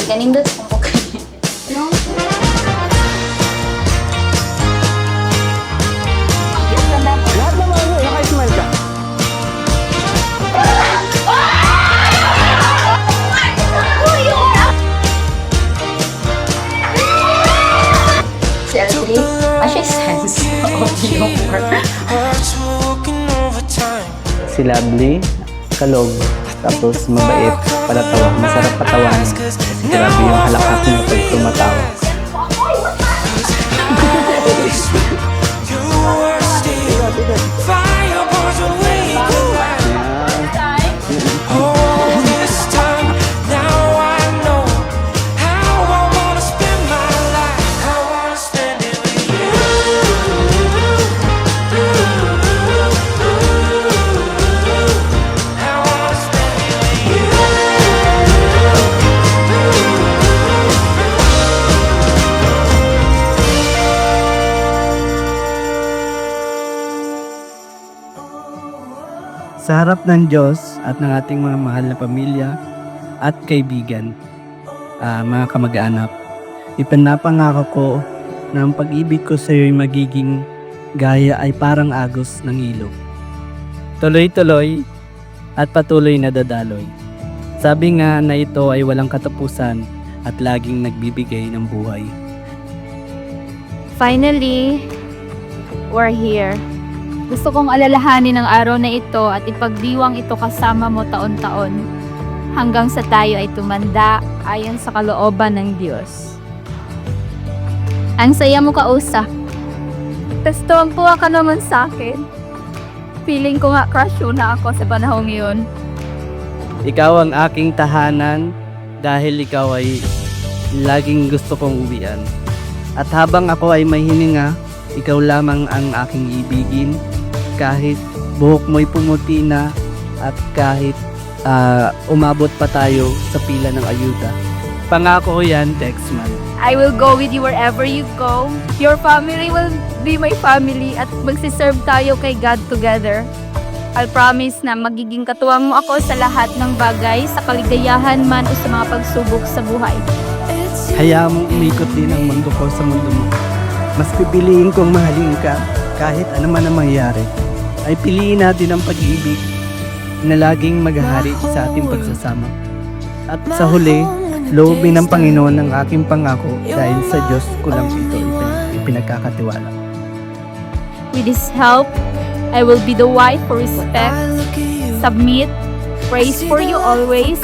Ganindot kung okay. No? Lahat naman ano, naka-smile ka. Si L3, siya sense of humor. Si Lovely, kalog, tapos mabait, palatawa, masarap patawanin. Kasi grabe yung halakat niya pag tumatawa. Sa harap ng Diyos at ng ating mga mahal na pamilya at kaibigan, mga kamag-anak, ipinapangako ko na ang pag-ibig ko sa iyo ay magiging gaya ay parang agos ng ilog. Tuloy-tuloy at patuloy na dadaloy. Sabi nga na ito ay walang katapusan at laging nagbibigay ng buhay. Finally, we're here. Gusto kong alalahanin ang araw na ito at ipagdiwang ito kasama mo taon-taon hanggang sa tayo ay tumanda ayon sa kalooban ng Diyos. Ang saya mo kausap. Testuang-tuwa ka naman sa akin. Feeling ko nga crush na ako sa panahong iyon. Ikaw ang aking tahanan dahil ikaw ay laging gusto kong uwian. At habang ako ay may hininga, ikaw lamang ang aking ibigin. Kahit buhok mo'y pumuti na at kahit umabot pa tayo sa pila ng ayuda. Pangako ko yan, Texman. I will go with you wherever you go. Your family will be my family at magsiserve tayo kay God together. I'll promise na magiging katuwang mo ako sa lahat ng bagay, sa kaligayahan man o sa mga pagsubok sa buhay. Hayaan mong umikot din ang mundo ko sa mundo mo. Mas pipiliin kong mahalin ka kahit ano man ang mangyari. Ay piliin natin ang pag-ibig na laging maghahari sa ating pagsasama. At sa huli, loobin ng Panginoon ang aking pangako dahil sa Diyos ko lang ito ipinagkakatiwala. With His help, I will be the wife who respect, submit, praise for you always,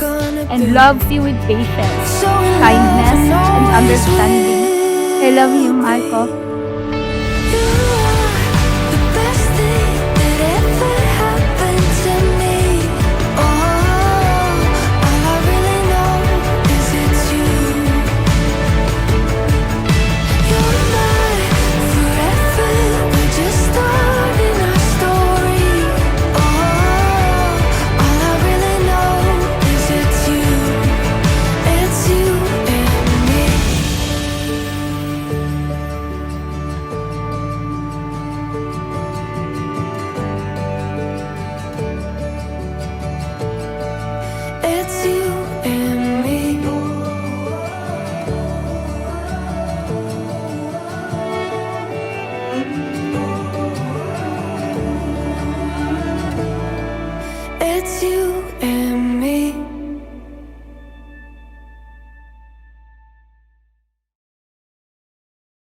and love you with patience, kindness, and understanding. I love you, Michael.